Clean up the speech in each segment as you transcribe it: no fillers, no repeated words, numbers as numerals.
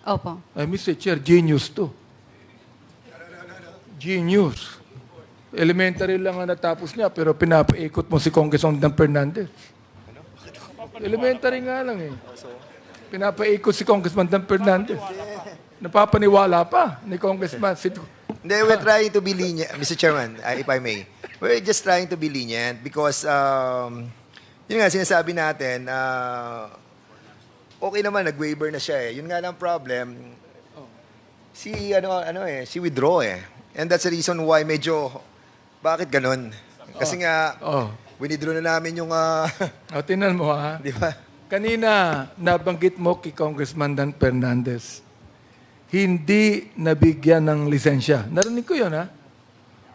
Opo. Ay, Mr. Chair, genius to. Genius. Elementary lang ang natapos niya, pero pinapaikot mo si Congressman Dan Fernandez. Elementary nga lang eh. Pinapaikot si Congressman Dan Fernandez. Napapaniwala pa ni Congressman. Hindi, we're trying to be lenient, Mr. Chairman, if I may. We're just trying to be lenient because, yun nga, sinasabi natin, okay naman, nag-waiver na siya eh. Yun nga lang problem, si withdraw eh. And that's the reason why medyo, bakit ganun? Kasi nga, winidraw na namin yung, Tingnan mo ha. di ba? Kanina, nabanggit mo kay Congressman Dan Fernandez, hindi nabigyan ng lisensya. Narinig ko yun, ha?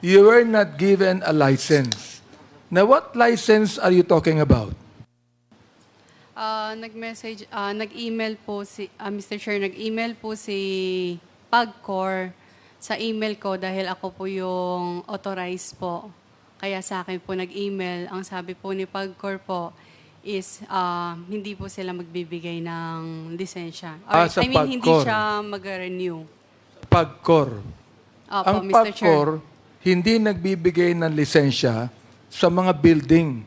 You were not given a license. Now, what license are you talking about? Nag-email po si, Mr. Chair, nag-email po si PAGCOR sa email ko dahil ako po yung authorized po. Kaya sa akin po nag-email. Ang sabi po ni PAGCOR po is hindi po sila magbibigay ng lisensya. Or, Sa hindi PAGCOR. siya mag-renew. PAGCOR. Opo, Ang Mr. Chair. PAGCOR, hindi nagbibigay ng lisensya sa mga building.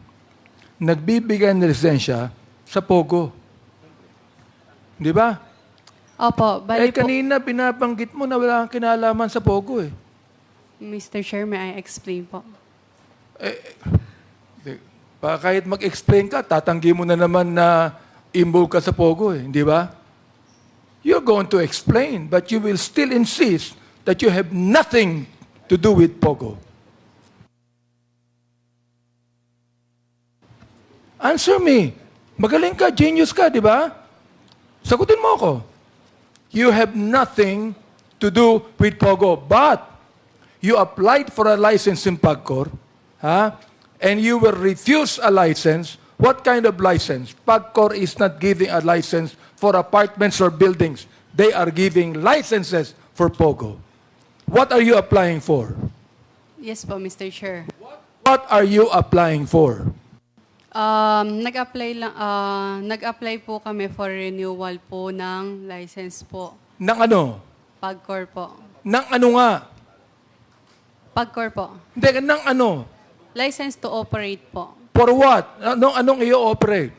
Nagbibigay ng lisensya sa POGO. Di ba? Opo, bali po, Kanina binabanggit mo na wala kang kinalaman sa POGO eh. Mr. Chair, may I explain po? Kahit mag-explain ka, tatanggi mo na naman na involved ka sa POGO eh. Di ba? You're going to explain, but you will still insist that you have nothing to do with POGO. Answer me. Magaling ka, genius ka, di ba? Sagutin mo ako. You have nothing to do with POGO, but you applied for a license in PAGCOR, and you were refused a license. What kind of license? PAGCOR is not giving a license for apartments or buildings. They are giving licenses for POGO. What are you applying for? Yes po, Mr. Chair. What are you applying for? Nag-apply po kami for renewal po ng license po. Nang ano? PAGCOR po. Nang ano nga? PAGCOR po. Hindi, nang ano? License to operate po. For what? Anong i-operate?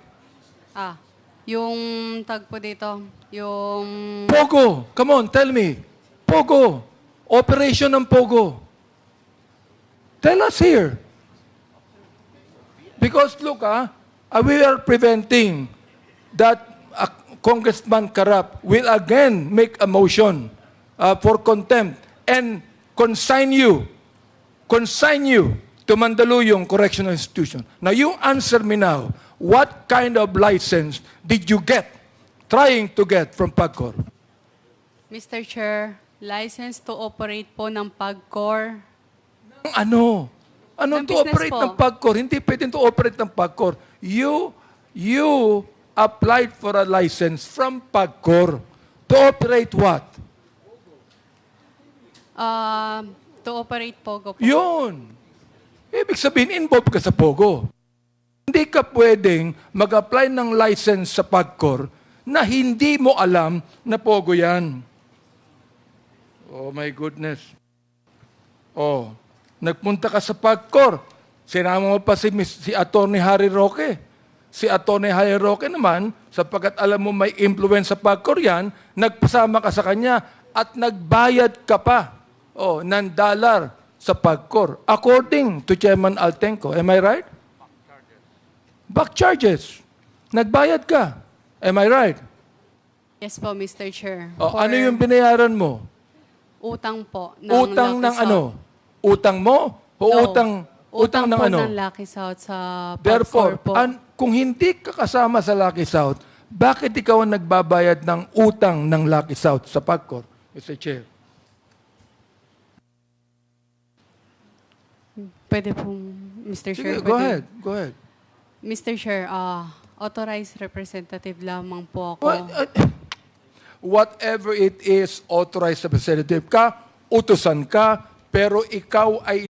Yung tag po dito, yung... POGO. Come on, tell me. POGO. Operation ng POGO. Tell us here. Because look, we are preventing that Congressman Karap will again make a motion for contempt and consign you to Mandaluyong Correctional Institution. Now, you answer me now, what kind of license did you trying to get from PAGCOR? Mr. Chair, license to operate po ng PAGCOR. Ano? Ng Anong to business operate po. ng PAGCOR? Hindi pwedeng to operate ng PAGCOR. You applied for a license from PAGCOR. To operate what? To operate POGO po. Yun. Ibig sabihin, involved ka sa POGO. Hindi ka pwedeng mag-apply ng license sa PAGCOR na hindi mo alam na POGO yan. Oh my goodness. Oh, nagpunta ka sa PAGCOR. Sinama mo pa si Atty. Harry Roque. Si Atty. Harry Roque naman, sapagkat alam mo may influence sa PAGCOR yan, nagpasama ka sa kanya at nagbayad ka pa ng dollar sa PAGCOR. According to Chairman Altenco. Am I right? Back charges. Nagbayad ka. Am I right? Yes po, Mr. Chair. Ano yung binayaran mo? Utang po. Utang ng ano? Utang mo? O No. utang ng po ano? ng Lucky South sa Therefore, PAGCOR po. kung hindi ka kasama sa Lucky South, bakit ikaw ang nagbabayad ng utang ng Lucky South sa PAGCOR, Mr. Chair? Pwede po, Mr. Sige, Chair. go pwede. ahead. Go ahead. Mr. Chair, authorized representative lamang po ako. Whatever it is, authorized representative ka, utusan ka, pero ikaw ay